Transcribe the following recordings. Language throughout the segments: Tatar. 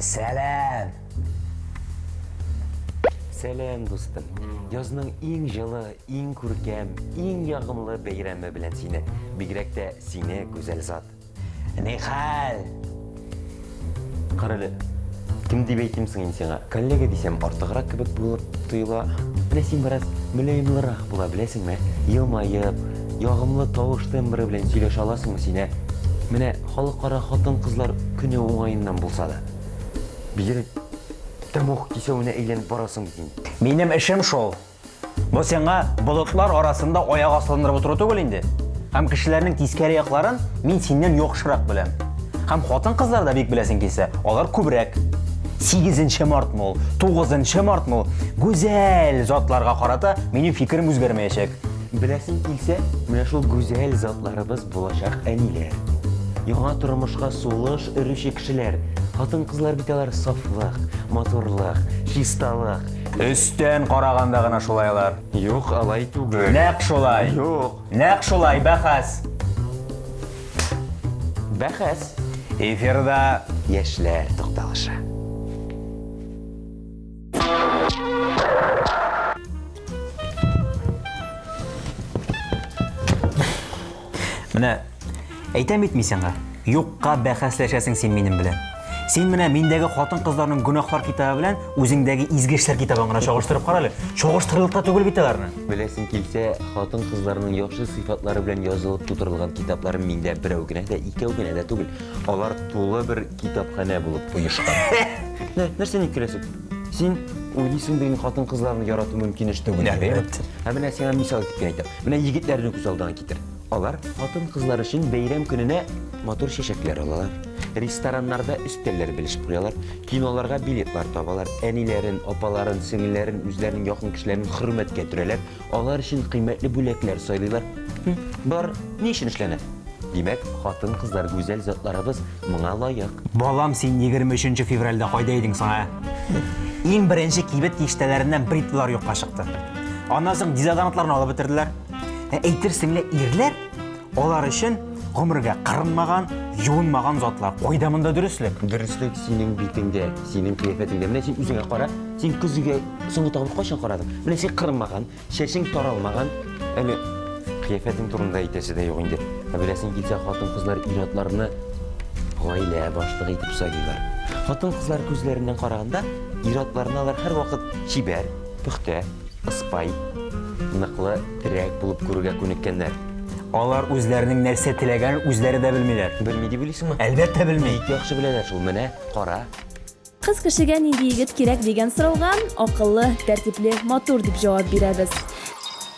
Сәлем. Сәлем, достым. Язның иң жылы, иң күркәм, иң ягымлы бәйрәме белән сине. Бигрәк тә сине гүзәл зат. Ни хәл? Каралы. Кем дип әйтимсең инде сиңа? Коллега дисәм артыграк кебек булып тоела. Менә син бераз мөлаемлырак була беләсеңме? Елмаеп, ягымлы тавыш тембры белән сөйләшә аласыңмы сине? Менә халыкара хатын-кызлар көне уңаеннан булса да. Бигрәк тамак кисәвенә әйләнеп барасың бит инде. Минем эшем шул. Бу сиңа болытлар арасында аяк асландырып утыру түгел инде. Һәм кешеләрнең тискәре якларын мин синнән яхшырак беләм. Һәм хатын-кызлар да бик беләсең килсә, алар күбрәк. 8 мартмы ул, 9 мартмы ул, гүзәл затларга карата минем фикерем үзгәрмәячәк. Беләсең килсә, менә шул гүзәл затларыбыз булачак әниләр. Яңа тормышка сулыш өрүче кешеләр. Хатын-кызлар бит алар сафлык, матурлык, чисталык. Өстән караганда гына шулайлар. Юк, алай түгел. Нәкъ шулай. Юк. Нәкъ шулай, бәхәс. Бәхәс. Эфирда Яшьләр тукталышы. Менә әйтәм бит мисеңа, юкка бәхәсләшәсең син минем белән. Син менә миндәге хатын-кызларның гүнахлар китабы белән үзеңдәге изге эшләр китабын гына чагыштырып кара әле. Чагыштырырлык та түгел бит аларны. Беләсең килсә, хатын-кызларның яхшы сыйфатлары белән язылып тутырылган китаплар миндә берәү генә дә, икәү генә дә түгел. Алар тулы бер китапханә булып оешкан. Нәрсәне көләсең? Син уйлыйсың ди хатын-кызларны ярату мөмкин эш түгел. Әлбәттә. Һәм менә сиңа мисал итеп әйтәм. Менә егетләрне күз алдына китер. Алар хатын-кызлар өчен бәйрәм көненә матур чәчәкләр алалар. Рестораннарда өстәлләр белешеп куялар, киноларга билетлар табалар, әниләрен, апаларын, сеңелләрен, үзләренең якын кешеләрен хөрмәткә төрәләр, алар өчен кыйммәтле бүләкләр сайлыйлар. Бар, ни өчен эшләнә? Димәк, хатын-кызлар гүзәл затларыбыз моңа лаек. Балам, син 23 февральдә кайда идең соң? Иң беренче кибет тиштәләреннән бритлар юкка чыкты. Аннан соң дезодорантларны алып бетерделәр. Әйтерсең лә ирләр алар өчен гомергә кырынмаган, юынмаган затлар. Кайда монда дөрестлек? Дөрестлек синең битеңдә, синең кыяфәтеңдә. Менә син үзеңә кара, син күзгә соңгы тагын кайчан карадың? Менә син кырынмаган, чәчең таралмаган, әле кыяфәтең турында әйтәсе дә юк инде. Беләсең килсә, хатын-кызлар ир-атларны гаилә башлыгы итеп сайлыйлар. Хатын-кызлар күзләреннән караганда, ир-атларны алар һәрвакыт чибәр, пөхтә, ыспай, ныклы, терәк булып күрергә күнеккәннәр. Алар үзләренең нәрсә теләгәнен үзләре дә белмиләр. Белми дип уйлыйсыңмы? Әлбәттә белми. Яхшы беләләр шул, менә кара. Кыз кешегә нинди егет кирәк дигән сорауга акыллы, тәртипле, матур дип җавап бирәбез.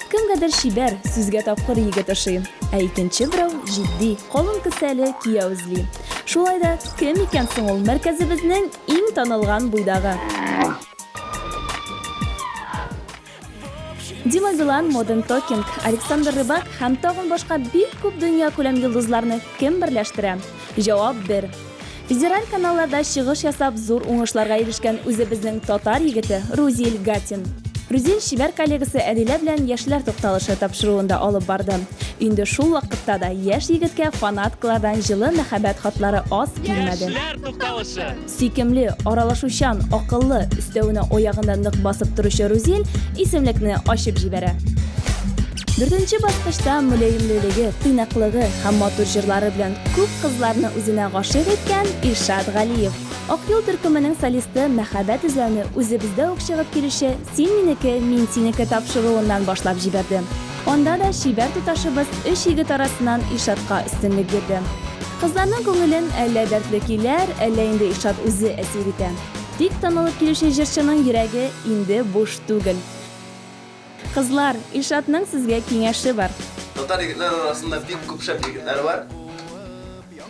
Кемгәдер чибәр, сүзгә тапкыр егет ошый, ә икенче берәү җитди, калын кесәле кияү эзли. Шулай да кем икән соң ул мәркәзебезнең иң танылган буйдагы? Дима Билан, Modern Talking, Александр Рыбак һәм тагын башка бик күп дөнья күләм йолдызларны кем берләштерә? Җавап бер. Федераль каналларда чыгыш ясап зур уңышларга ирешкән үзебезнең татар егете Рузиль Гатин. Рузиль шибәр коллегасы Әдилә белән яшьләр тукталышы тапшыруында алып барды. Инде шул вакытта да яшь егеткә фанаткалардан җылы мәхәббәт хатлары аз килмәде. Яшьләр тукталышы. Сөйкемле, аралашучан, акыллы, өстәвенә аягында нык басып торучы Рузиль исемлекне ачып җибәрә. 4нче баскычта мөлаемлелеге, тыйнаклыгы һәм матур җырлары белән күп кызларны үзенә гашыйк иткән Илшат Галиев. Акъюл төркеменең солисты мәхәббәт эзләүне үзебездә үк чыгып килүче «Син минеке, мин синеке» тапшыруыннан башлап җибәрде. Анда да шибәр туташыбыз 3 егет арасыннан Илшатка өстенлек бирде. Кызларның күңелен әллә дәртле көйләр, әллә инде Илшат үзе әсир итә. Тик танылып килүче җырчының йөрәге инде буш түгел. Кызлар, Илшатның сезгә киңәше бар. Татар егетләр арасында бик күп шәп егетләр бар.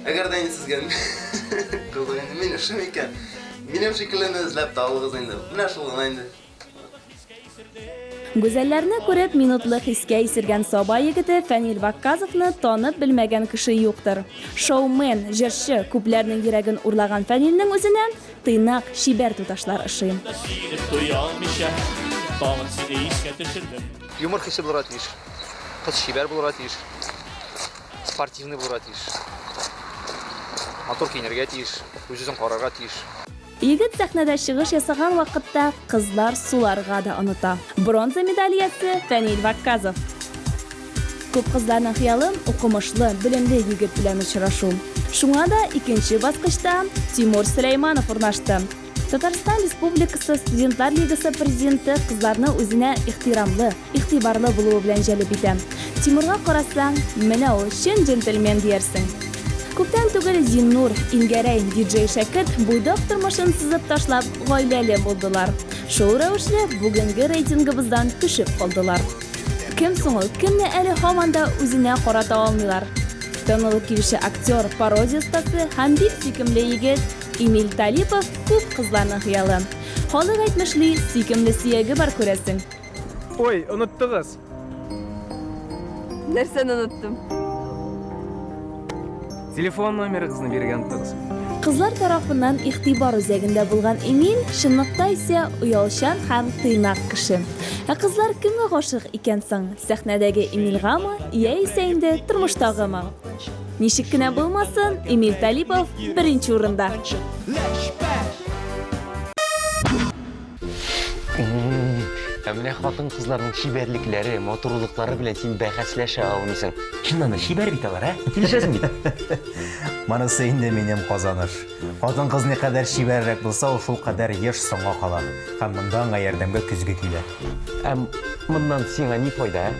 Әгәр дә сезгә кызлар мин эшем икән, минем шикелле эзләп табыгыз инде. Менә шул гына инде. Гүзәлләрне күреп минутлык хискә исергән Саба егете Фәнил Вакказовны танып белмәгән кеше юктыр. Шоумен, җырчы, күпләрнең йөрәген урлаган Фәнилнең үзеннән тыйнак, шибәр туташлар ошый. Юмор хисе булырга тиеш. Кыз шибәр булырга тиеш. Спортивный булырга тиеш. Мотор киенергә тиеш. Үзен карарга тиеш. Егет сәхнәдә чыгыш ясаган вакытта кызлар суларга да оныта. Бронза медальясы Фәнил Вакказов. Күп кызларның хыялын укымышлы, белемле егет белән очрашу. Шуңа да икенче баскычта Тимур Сөләйманов урнашты. Татарстан Республикасы Студентлар лигасы президенты кызларны үзенә ихтирамлы, игътибарлы булуы белән җәлеп итә. Тимурга карасаң, менә ул чын джентльмен диярсең. Күптән түгел Зиннур, Ингәрәй, диджей Шәкерт буйдак тормышын сызып ташлап гаиләле булдылар. Шул рәвешле бүгенге рейтингыбыздан төшеп калдылар. Кем соң ул? Кемне әле һаман да үзенә карата алмыйлар? Танылып килүче актер, пародия остасы һәм бик сөйкемле егет Эмиль Талипов күп кызларның хыялы. Халык әйтмешли, сөйкемле сөяге бар күрәсең. Ой, оныттыгыз. Нәрсәне оныттым? Телефон номерыгызны бергәнтыгыз. Кызлар тарафыннан игътибар үзәгендә булган Эмиль чынлыкта исә уялчан һәм тыйнак кеше. Ә кызлар кемгә гашык икән соң? Сәхнәдәге Эмильгамы, яисә инде тормыштагымы? Ничек кенә булмасын, Эмиль Талипов беренче урында. Менә хатын кызларның шибәрлекләре, матурлыклары белән син бәхәсләшә алмыйсың. Чыннан да шибәр бит алар, Килешәсең бит? Монысы инде минем казаныш. Хатын кыз ни кадәр шибәррәк булса, ул шул кадәр еш соңга кала. Һәм монда аңа ярдәмгә көзгә килә. Моннан сиңа ни файда?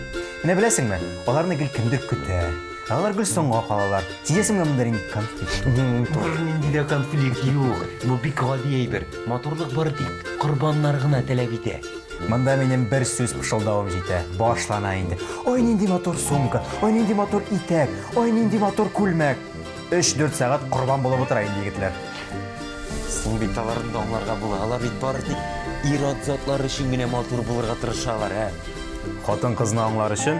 Менә беләсеңме? Аларны гел кемдер көтә. Алар гел соңга калалар. Сизәсеңме монда инде конфликт? Нинди дә конфликт юк. Бу бик гади әйбер. Матурлык бар тик корбаннар гына таләп итә. Монда минем бер сүз пышылдавым җитә. Башлана инде. Ой, нинди матур сумка, ой, нинди матур итәк, ой, нинди матур күлмәк. 3-4 сәгать корбан булып утыра инде егетләр. Син бит аларны да аңларга була. Алар бит бары тик ир-ат затлары өчен генә матур булырга тырышалар, Хатын кызны аңлар өчен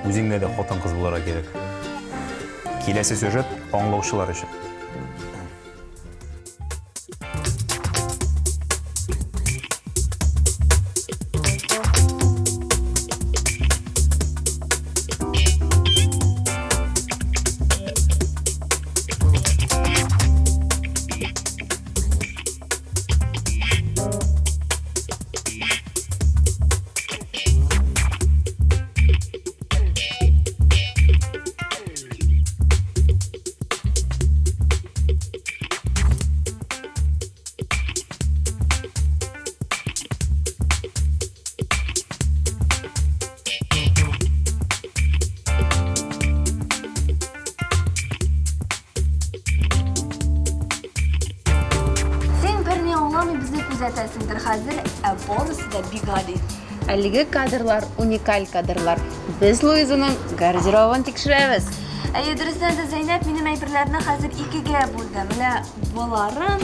үзеңдә дә хатын кыз булырга кирәк. Киләсе сюжет аңлаучылар өчен. Күзәтәсеңдер хәзер, бонусы да бик гади. Әлеге кадрлар уникаль кадрлар. Без Луизаның гардеробын тикшерәбез. Дөрестән дә Зәйнәп минем әйберләрне хәзер икегә бүлде. Менә буларын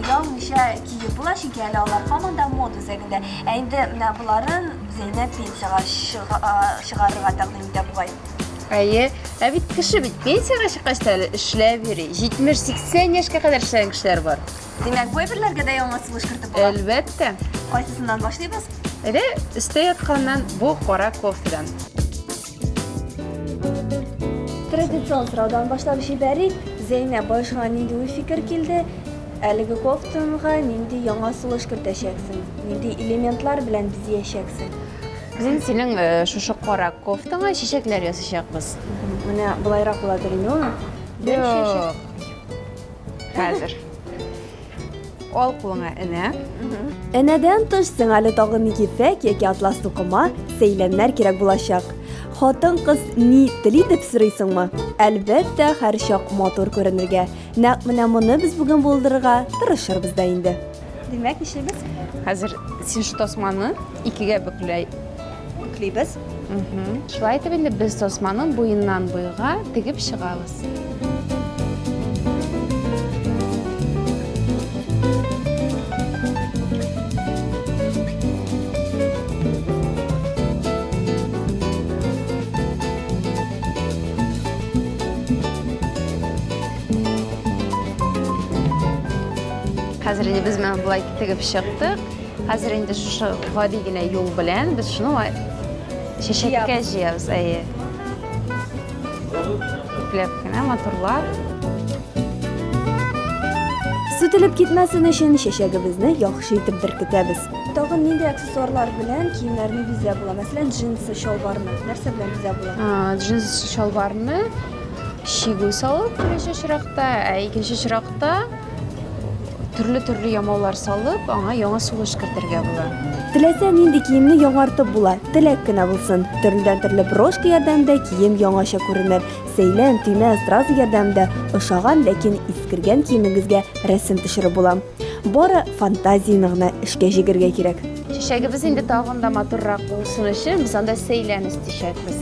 уялмыйча киеп була, чөнки әле алар һаман да мода үзәгендә. Инде менә буларын Зәйнәп пенсияга чыгарырга тәкъдим итә бугай. Бит кеше бит пенсияга чыккач та эшләп йөри. 70-80 яшькә кадәр эшләгән кешеләр бар. Димәк, бу әйберләргә дә яңа сулыш кертеп була. Әлбәттә. Кайсысыннан башлыйбыз? Өстә ятканнан бу кара кофтадан. Традицион сораудан башлап җибәрик. Зәйнәп, башыңа нинди уй фикер килде? Әлеге кофтаңга нинди яңа сулыш кертәчәксең? Нинди элементлар белән бизәячәксең? Без синең шушы кара кофтаңа чәчәкләр ясаячакбыз. Менә булайрак буладыр инде ул. Хәзер. Ал кулыңа энә. Энәдән тышсың әле тагы ефәк яки атлас тукыма, сәйләннәр кирәк булачак. Хатын кыз ни тели дип сорыйсыңмы? Әлбәттә, һәр чак матур күренергә. Нәкъ менә моны без бүген булдырырга тырышырбыз да инде. Димәк, нишлибез? Хәзер син шу тасманы икегә Бүклибез. Шулай итеп инде без тасманың буеннан буйга тегеп чыгабыз. Хәзер инде без менә булай тегеп чыктык. Хәзер инде шушы гади генә юл белән без шуны чәчәккә җыябыз, әйе. Плеп кенә моторлар. Сүтелеп китмәсен өчен чәчәгебезне яхшы итеп беркетәбез. Тагын нинди аксессуарлар белән киемнәрне бизәп була? Мәсәлән, джинсы, шалбарны нәрсә белән бизәп була? Джинс шалбарны шигу салып, беренче очракта, икенче очракта төрле ямаулар салып, аңа яңа сулыш кертергә була. Теләсә нинди киемне яңартып була, теләк кенә булсын. Төрледән-төрле брошка ярдәмендә кием яңаша күренер. Сәйлән, төймә, страз ярдәмендә ошаган, ләкин искергән киемегезгә рәсем төшереп була. Бары фантазияны гына эшкә җигергә кирәк. Чәчәгебез инде тагын да матуррак булсын өчен без анда сәйлән үстишәкбез.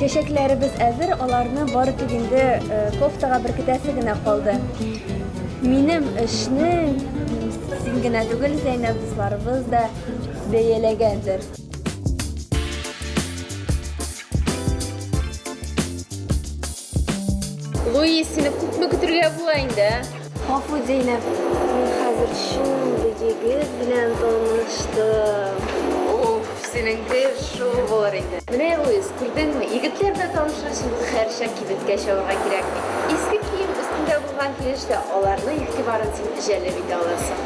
Чәчәкләребез әзер, аларны бары тик инде кофтага беркетәсе генә калды. Минем эшне син генә түгел, Зәйнәп дусларыбыз да бәяләгәндер. Луис, сине күпме көтергә була инде? Гафу, Зәйнәп, мин хәзер шундый егет белән таныштым. Синеңки шул булыр инде. Менә Луис, күрдеңме? Егетләрдә танышыр өчен һәрчак кибеткә чыгарга кирәк. Иске кием өстендә булган килештә аларның игътибарын син җәлеп итә аласың.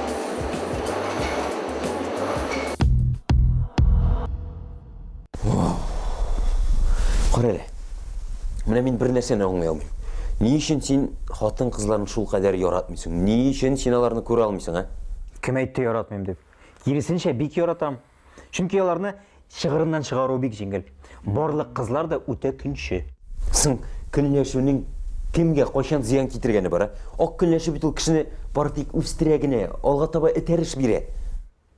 Кара әле. Менә мин бер нәрсәне аңлый алмыйм. Ни өчен син хатын кызларын шул кадәр яратмыйсың? Ни өчен син аларны күрә алмыйсың, а? Кем әйтте яратмыйм дип? Киресенчә бик яратам. Чөнки аларны чыгырыннан чыгару бик җиңел. Барлык кызлар да үтә көнче. Соң көнләшүнең кемгә кайчан зыян китергәне бар? Ак көнләшү бит ул кешене бары тик үстерә генә, алга таба этәреш бирә.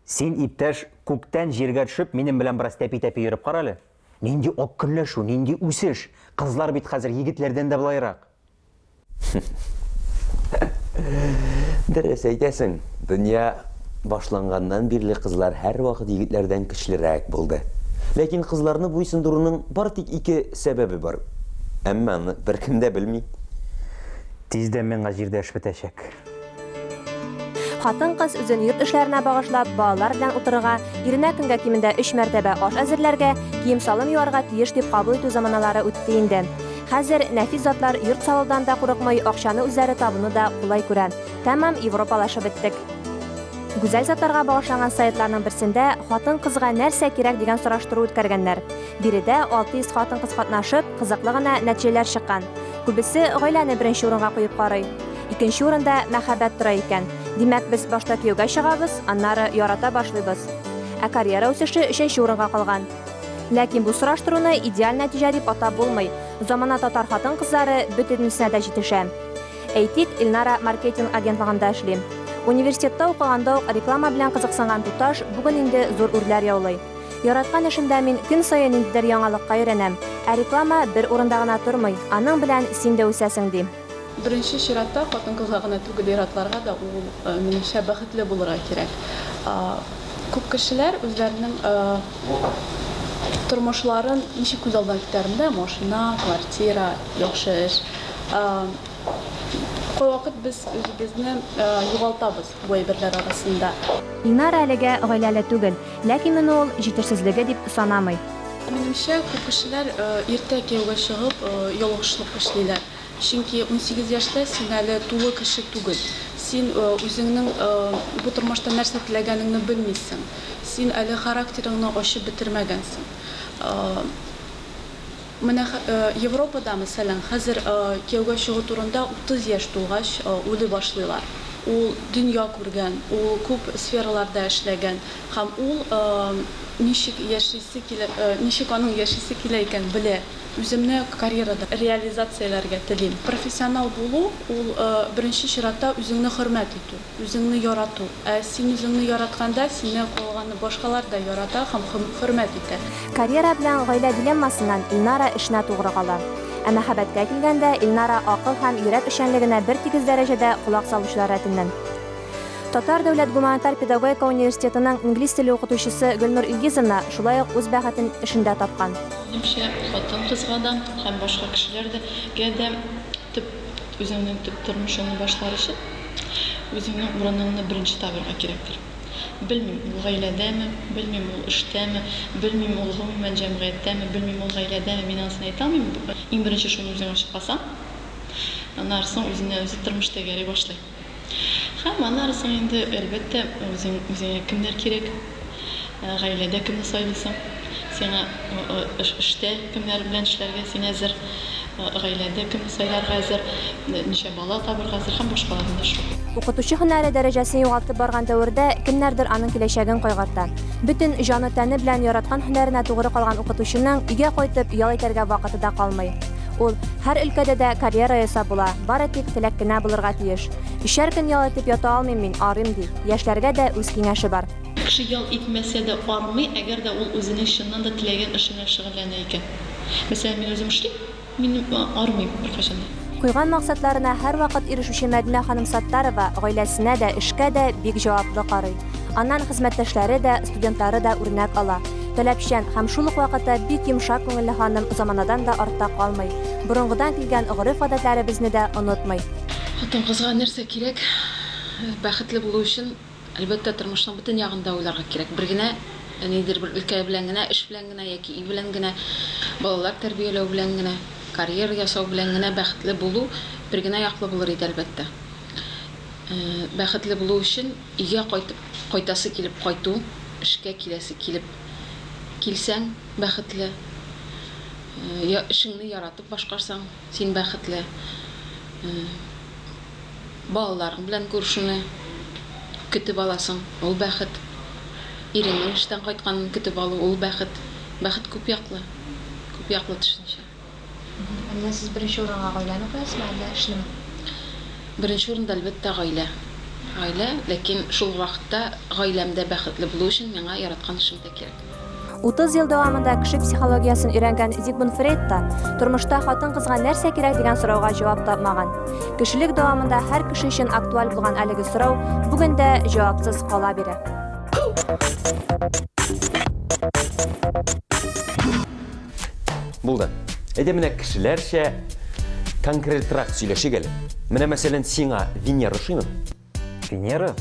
Син иптәш күктән җиргә төшеп минем белән бераз тәпи-тәпи йөреп кара әле. Нинди ак көнләшү, нинди үсеш. Кызлар бит хәзер егетләрдән дә булайрак. Дөрес әйтәсең. Дөнья башланганнан бирле кызлар һәр вакыт егетләрдән көчлерәк булды. Ләкин кызларны буйсындыруның бары тик ике сәбәбе бар. Әмма аны беркем дә белми. Тиздән миңа җирдә эш бетәчәк. Хатын-кыз үзен йорт эшләренә багышлап, балалар белән утырырга, иренә көнгә кимендә 3 мәртәбә аш әзерләргә, кием салым юарга тиеш дип кабул итү заманалары үтте инде. Хәзер нәфис затлар йорт салудан да курыкмый, акчаны үзләре табуны да кулай күрә. Тәмам европалашып беттек. Гүзәл затларга багышланган сайтларның берсендә хатын-кызга нәрсә кирәк дигән сораштыру үткәргәннәр. Биредә 600 хатын-кыз катнашып, кызыклы гына нәтиҗәләр чыккан. Күбесе гаиләне беренче урынга куеп карый. Икенче урында мәхәббәт тора икән. Димәк, без башта кияүгә чыгабыз, аннары ярата башлыйбыз. Ә карьера үсеше 3нче урынга калган. Ләкин бу сораштыруны идеаль нәтиҗә дип атап булмый. Замана татар хатын-кызлары бөтенесенә дә җитешә. Әйтик, Илнара маркетинг агентлыгында эшли. Университетта укыганда ук реклама белән кызыксынган туташ бүген инде зур үрләр яулый. Яраткан эшемдә мин көн саен ниндидер яңалыкка өйрәнәм. Ә реклама бер урында гына тормый. Аның белән син дә үсәсең ди. Беренче чиратта хатын-кызга гына түгел иратларга да ул минемчә бәхетле булырга кирәк. Күп кешеләр үзләренең тормышларын ничек күз алдына китерендә, машина, квартира, яхшы эш. Кой вакыт без үзебезне югалтабыз бу әйберләр арасында. Илнара әлегә гаиләле түгел, ләкин моны ул җитешсезлеге дип санамый. Минемчә, күп кешеләр иртә кияүгә чыгып, ялгышлык эшлиләр. Чөнки 18 яшьтә син әле тулы кеше түгел. Син үзеңнең бу тормышта нәрсә теләгәнеңне белмисең. Син әле характерыңны ачып бетермәгәнсең. Менә Европада, мәсәлән, хәзер кияүгә чыгу турында 30 яшь тулгач уйлый башлыйлар. Ул дөнья күргән, ул күп сфераларда эшләгән һәм ул ничек яшисе килә, ничек аның яшисе килә икән белә. Үземне карьерада реализацияләргә телим. Профессионал булу ул беренче чиратта үзеңне хөрмәт итү, үзеңне ярату. Син үзеңне яратканда, сине калганы башкалар да ярата һәм хөрмәт итә. Карьера белән гаилә дилеммасыннан Илнара эшенә тугры кала. Ә мәхәббәткә килгәндә Илнара акыл һәм йөрәк эшчәнлегенә бер тигез дәрәҗәдә кулак салучылар рәтеннән. Татар дәүләт гуманитар педагогика университетының инглиз теле укытучысы Гөлнур Илгизовна шулай ук үз бәхетен эшендә тапкан. Менимчә, хатын кызга да һәм башка кешеләргә дә үзеңнең төп тормышыңны башлар өчен үзеңнең урыныңны беренче табырга кирәктер. Белмим, ул гаиләдәме, белмим, ул эштәме, белмим, ул гомумән җәмгыятьтәме, белмим, ул гаиләдәме, мин анысын әйтә алмыйм. Иң беренче шуны үзең ачыккансаң, аннан соң үзеңне үзе тормышта гәрәй башлый. Һәм аннан соң инде әлбәттә үзеңә кемнәр кирәк, гаиләдә кемне сайлыйсың, сиңа эштә кемнәр белән эшләргә син әзер, гаиләдә кемне сайларга әзер, ничә бала табырга әзер һәм башкаларны да шул. Укытучы һөнәре дәрәҗәсен югалтып барган дәвердә кемнәрдер аның киләчәген кайгырта. Бөтен җаны тәне белән яраткан һөнәренә тугры калган укытучының өйгә кайтып ял итәргә вакыты да калмый. Ул һәр өлкәдә дә карьера ясап була, бары тик теләк кенә булырга тиеш. Ишәр көн ял итеп ята алмыйм мин, арыйм ди. Яшьләргә дә үз киңәше бар. Кеше ял итмәсә дә армый, әгәр дә ул үзенең чыннан да теләгән эшенә шөгыльләнә икән. Мәсәлән, мин үзем эшлим, мин армыйм беркайчан да. Куйган максатларына һәр вакыт ирешүче Мәдинә ханым Саттарова гаиләсенә дә, эшкә дә бик җаваплы карый. Аннан хезмәттәшләре дә, студентлары да үрнәк ала. Таләпчән һәм шул ук вакытта бик йомшак күңелле ханым заманадан да артта калмый. Борынгыдан килгән гореф-гадәтләребезне дә онытмый. Хатын кызга нәрсә кирәк? Бәхетле булу өчен әлбәттә тормышның бөтен ягында уйларга кирәк. Бер генә нидер бер өлкә белән генә, эш белән генә яки үй белән генә, балалар тәрбияләү белән генә, карьера ясау белән генә бәхетле булу бер генә яклы булыр иде әлбәттә. Бәхетле булу өчен өйгә кайтасы килеп кайту, эшкә киләсе килеп килсәң бәхетле. Эшеңне яратып башкарсаң, син бәхетле. Балаларың белән күрешүне көтеп аласың, ул бәхет. Иреңнең эштән кайтканын көтеп алу, ул бәхет. Бәхет күп яклы төшенчә. Менә сез беренче урынга гаиләне куясызмы, әллә эшне? Беренче урында әлбәттә гаилә. Ләкин шул вакытта гаиләмдә бәхетле булу өчен миңа яраткан эшем дә кирәк. 30 ел дәвамында кеше психологиясын өйрәнгән Зигмунд Фрейд та тормышта хатын-кызга нәрсә кирәк дигән сорауга җавап тапмаган. Кешелек дәвамында һәр кеше өчен актуаль булган әлеге сорау бүген дә җавапсыз кала бирә. Булды. Әйдә менә кешеләрчә конкретрак сөйләшик әле. Менә мәсәлән сиңа Венера ошыймы? Венера?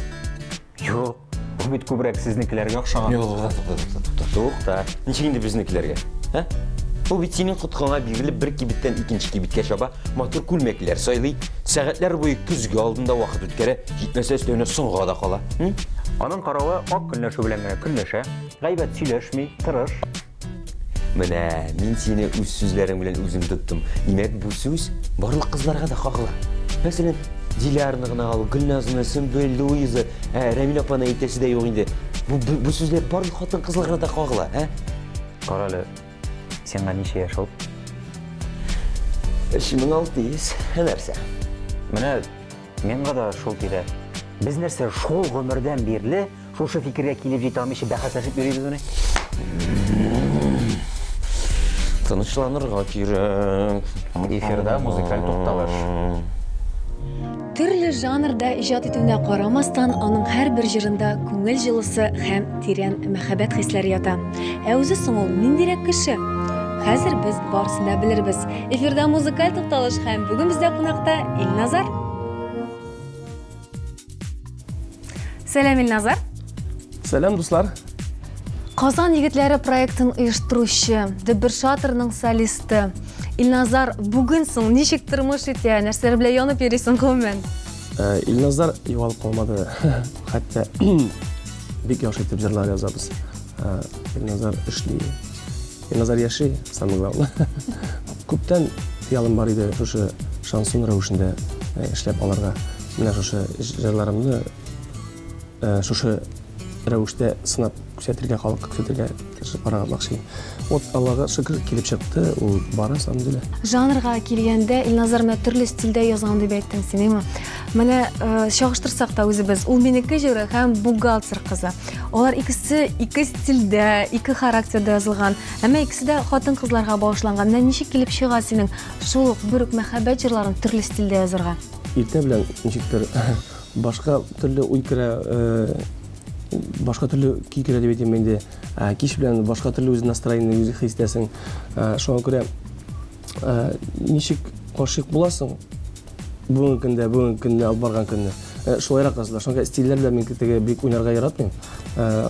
Юк. Ул бит күбрәк сезнекеләргә охшаган. Тукта. Ничек инде безнекеләргә? Ул бит синең коткаңа бирелеп бер кибеттән икенче кибеткә чаба, матур күлмәкләр сайлый, сәгатьләр буе көзгә алдында вакыт үткәрә, җитмәсә өстенә соңга да кала. Аның каравы ак көнләшү белән генә көнләшә, гайбәт сөйләшми, тырыш. Менә мин сине үз сүзләрең белән үзем тоттым. Димәк, бу сүз барлык кызларга да кагыла. Мәсәлән, Диләрне генә ал, Гөлназны, Сөмбел, Луиза, Рамил апаны әйтәсе дә юк инде. Бу сүзләр барлык хатын-кызларга да кагыла, Кара әле, сиңа ничә яшь ул? 3600. Нәрсә? Менә миңа да шул тирә. Без нәрсә шул гомердән бирле шушы фикергә килеп җитә алмыйча бәхәсләшеп йөрибез уни? Тынычланырга кирәк. Эфирда музыкаль тукталыш. Төрле жанрда иҗат итүенә карамастан, аның һәрбер җырында күңел җылысы һәм тирән мәхәббәт хисләре ята. Ә үзе соң ул ниндирәк кеше? Хәзер без барысын да белербез. Эфирда музыкаль тукталыш һәм бүген бездә кунакта Илназар. Сәлам, Илназар. Сәлам, дуслар. Казан егетләре проектын оештыручы, Дебер Шатрның солисты Илназар бүген соң ничек тормыш итә? Нәрсәләр белән янып йөрисең гомумән? Илназар югалып калмады. Хәтта бик яхшы итеп җырлар язабыз. Илназар эшли. Илназар яши, самое главное. Күптән хыялым бар иде шушы шансон рәвешендә эшләп алырга. Менә шушы җырларымны шушы рәвештә сынап күрсәтергә, халыкка күрсәтергә тырышып карамакчы. Вот Аллага шөкер килеп чыкты, ул бара самом деле. Жанрга килгәндә Илназар менә төрле стильдә язган дип әйттең син, әйме? Менә чагыштырсак та үзебез, ул минеке җыры һәм бухгалтер кызы. Алар икесе ике стильдә, ике характерда язылган, әмма икесе дә хатын-кызларга багышланган. Менә ничек килеп чыга синең шул ук бер мәхәббәт җырларын төрле стильдә язырга? Иртә белән ничектер башка төрле уй керә, башка төрле көй керә дип әйтәм инде. Кич белән башка төрле үз настроениеңне үзе хис итәсең. Шуңа күрә ничек гашыйк буласың? Бүгенге көндә алып барган көнне. Шулайрак кызлар. Шуңа стильләр белән мин теге бик уйнарга яратмыйм.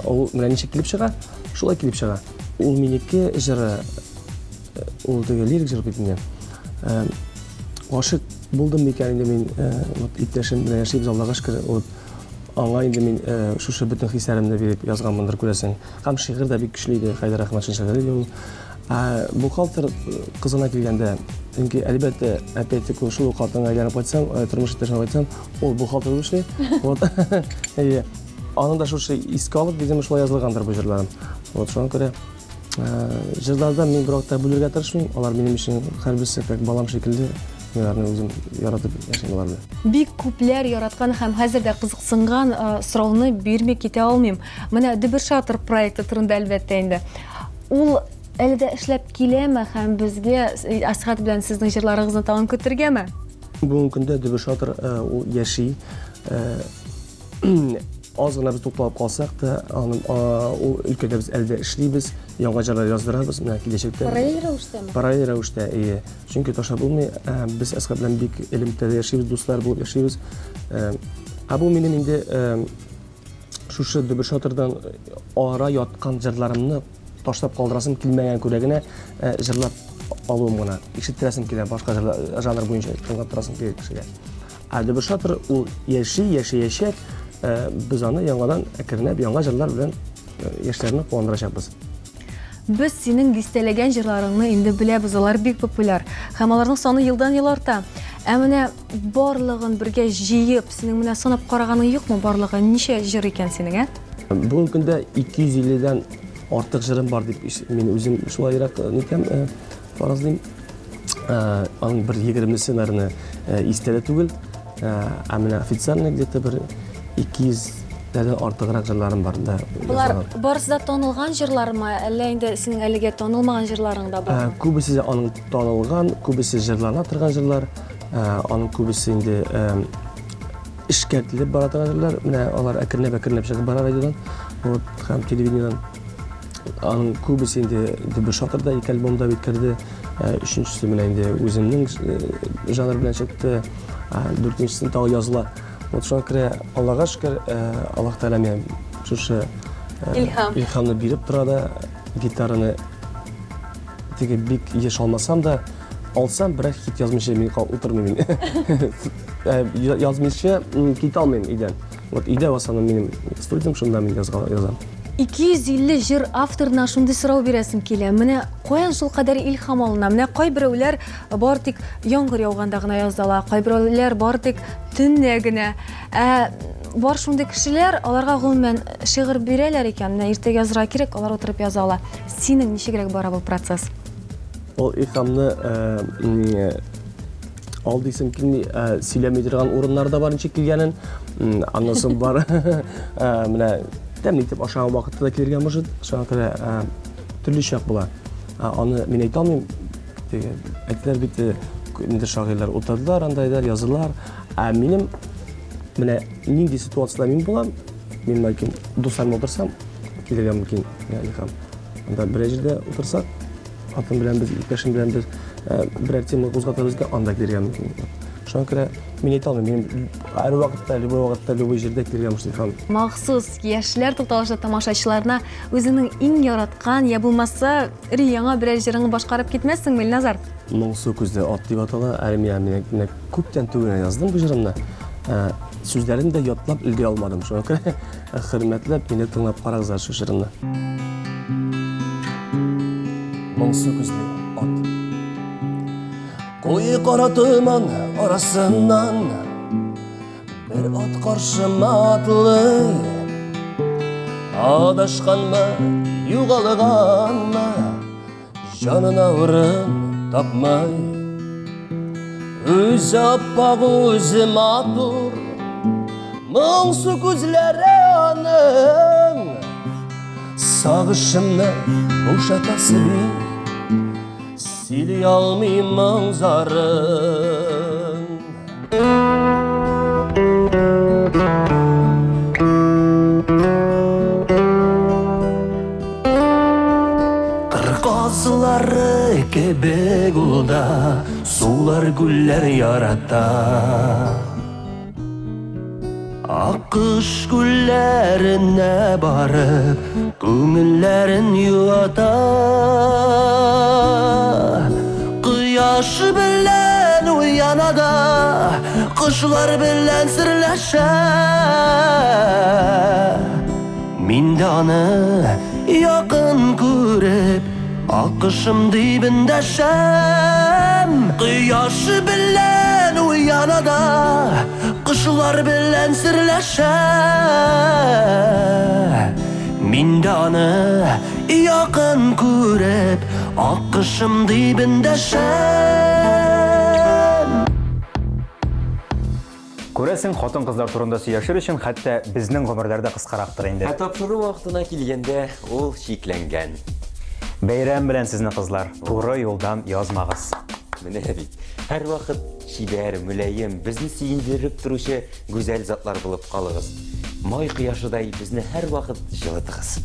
Ул менә ничек килеп чыга? Шулай килеп чыга. Ул минеке җыры, ул теге лирик җыр бит инде. Гашыйк булдым микән инде мин, вот иптәшем белән яшибез, Аллага шөкер, вот аңа инде мин шушы бөтен хисләремне биреп язганмындыр күрәсең. Һәм шигырь дә бик көчле иде, Хайдар Әхмәтшин шигыре иде ул. Бухгалтер кызына килгәндә, чөнки әлбәттә, опять-таки шул хатынга әйләнеп кайтсам, тормыш иптәшемә кайтсам, ул бухгалтер эшли. Вот. Аның да шушы искә алып, видимо, шулай язылгандыр бу җырларым. Вот шуңа күрә җырларда мин бер вакытта бүләргә тырышмыйм. Алар минем өчен һәрберсе как балам шикелле. Аларны үзем яратып яшим аларны. Бик күпләр яраткан һәм хәзердә кызыксынган сорауны бирмәй китә алмыйм. Менә Дөбер Шатыр проекты турында әлбәттә инде. Ул әле дә эшләп киләме һәм безгә Асхат белән сезнең җырларыгызны тагын көтергәме? Бүгенге көндә Дөбер Шатыр ул яши. Az гына без тукталып калсак та, ул өлкәдә без әле дә эшлибез, яңа җырлар яздырабыз, менә киләчәктә. Параллель рәвештәме? Параллель рәвештә, чөнки ташлап булмый, без Асхат белән бик элемтәдә яшибез, дуслар булып яшибез. Бу минем инде шушы Дөбер Шатырдан ара яткан җырларымны ташлап калдырасым килмәгән күрәгенә җырлап алуым гына. Ишеттерәсем килә, башка жанр буенча тыңлап торасым килә кешегә. Дөбер Шатыр ул яшәячәк. Biz аны яңадан әкренләп яңа җырлар белән яшьләрне куандырачакбыз. Без синең дистәләгән җырларыңны инде беләбез, алар бик популяр. Һәм аларның саны елдан-ел арта. Менә барлыгын бергә җыеп, синең менә санап караганың юкмы барлыгы? Ничә җыр икән синең, Бүгенге көндә 250-дән артык җырым бар дип мин үзем шулайрак нитәм, фаразлыйм. Аның бер 20-се нәрне истәдә түгел. Менә официально где-то бер 200-дән артыграк җырларым бар да. Булар барысы да танылган җырлармы, әллә инде синең әлегә танылмаган җырларың да бар? Күбесе аның танылган, күбесе җырлана торган җырлар, аның күбесе инде эшкәртелеп бара торган җырлар. Менә алар әкренләп чыгып бара радиодан, вот һәм телевидениедан. Аның күбесе инде Дөбер Шатырда 2 альбомда биткерде. Өченчесе менә инде үземнең жанр белән чыкты. 4-нчесен тагы языла. Вот шуңа күрә Аллага шөкер, Аллаһ Тәгалә миңа шушы илһамны биреп тора да, гитараны теге бик еш алмасам да, алсам бер хит язмыйча мин утырмыйм. Язмыйча китә алмыйм өйдән. Вот өйдә васаным минем студиям, шунда мин язам. 250 җыр авторына шундый сорау бирәсем килә. Менә каян шул кадәр илһам алына? Менә кайберәүләр бар тик яңгыр яуганда гына язалар, кайберәүләр бар тик төннә генә. Бар шундый кешеләр, аларга гомумән шигырь бирәләр икән, менә иртәгә язырга кирәк, алар утырып язалар. Синең ничегрәк бара бу процесс? Ул илһамны алдыйсым килми, сөйләмәй торган урыннарда бар ничек килгәнен, аннан соң бар. Менә тәмле итеп ашаган вакытта да килергән может, шуңа күрә төрле чак була. Аны мин әйтә алмыйм. Әйтләр бит инде шагыйрьләр утырдылар, андайлар язылар. Минем менә нинди ситуациялар мин булам, мин бәлким дусларым утырсам, килергән мөмкин илһам. Анда бер җирдә утырсак, хатын белән без, иптәшем белән без берәр тема кузгатабызга, анда килергән мөмкин. Шуңа күрә мин әйтә алмыйм, мин һәр вакытта, любой җирдә килергән мөмкин. Махсус яшьләр тукталышы тамашачыларына үзенең иң яраткан, я булмаса яңа берәр җырыңны башкарып китмәссеңме, Илназар? Моңсу күзле ат дип атала, мин күптән түгел яздым бу җырымны. Сүзләрен дә ятлап өлгерә алмадым. Шуңа күрә хөрмәтләп мине тыңлап карагызлар шу җырымны. Моңсу күзле ат. Куе кара томан арасыннан бер ат каршыма атлый. Адашканмы, югалганмы, жанына урын тапмай. Үзе аппак, үзе матур, моңсу күзләре аның. Сагышымны бушатасы бит, сили алмыйм моң зарын. Сулары кебек улда, сулар гүлләр ярата. Аккыш гүлләренә барып, күңелләрен юата. Кояш белән уянада, кышлар белән серләшә. Мин дә аны якын күреп, аккышым дибендәшәм. Кояш белән уянада, кышлар белән серләшә. Мин дә аны якын күреп, аккышым дибендәшәм. Күрәсең, хатын-кызлар турында сөйләшер өчен хәтта безнең гомерләрдә кыскарактыр инде. Ә тапшыру вакытына килгәндә ул шикләнгән. Бәйрәм белән сезне кызлар, туры юлдан язмагыз. Менә бит. Һәр вакыт шибәр, мөлаем, безне сөендереп торучы гүзәл затлар булып калыгыз. Май кояшыдай безне һәр вакыт җылытыгыз.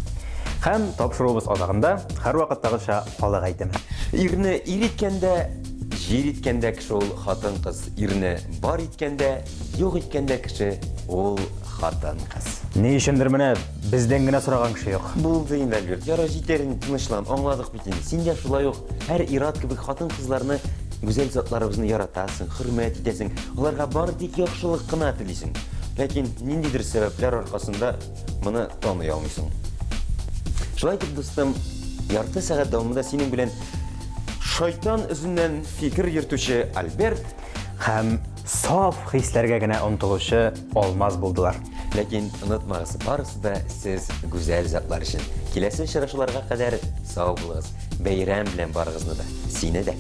Һәм тапшыруыбыз адагында һәр вакыттагыча халык әйтеме. Ирне ир иткәндә, җир иткәндә кеше ул хатын-кыз. Ирне бар иткәндә, юк иткәндә кеше ул хатын-кыз. Ни өчендер менә бездән генә сораган кеше юк. Булды инде, Альберт. Яра җитерин, тынычлан, аңладык бит инде. Син дә шулай ук һәр ират кебек хатын-кызларны гүзәл затларыбызны яратасың, хөрмәт итәсең. Аларга бары тик яхшылык кына телисең. Ләкин ниндидер сәбәпләр аркасында моны таный алмыйсың. Шулай итеп, дустым, ярты сәгать дәвамында синең белән шайтан үзеннән фикер йөртүче Альберт һәм саф хисләргә генә омтылучы Алмаз булдылар. Ләкин онытмагыз, барысы да сез гүзәл затлар өчен. Киләсе очрашуларга кадәр сау булыгыз. Бәйрәм белән барыгызны да, сине дә.